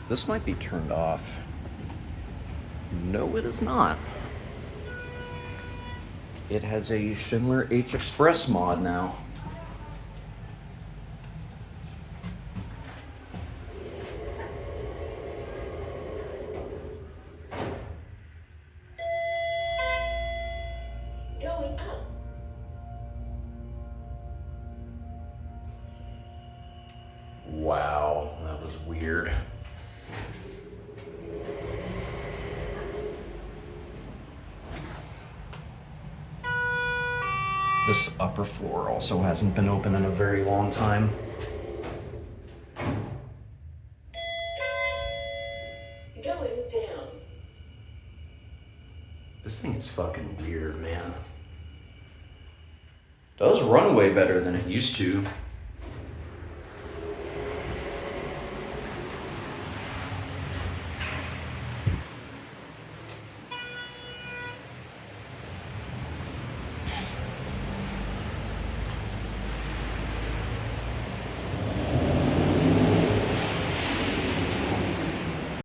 This might be turned off. No, it is not. It has a Schindler HXpress mod now. Going up. Wow, that was weird. This upper floor also hasn't been open in a very long time. Going down. This thing is fucking weird, man. Does run way better than it used to.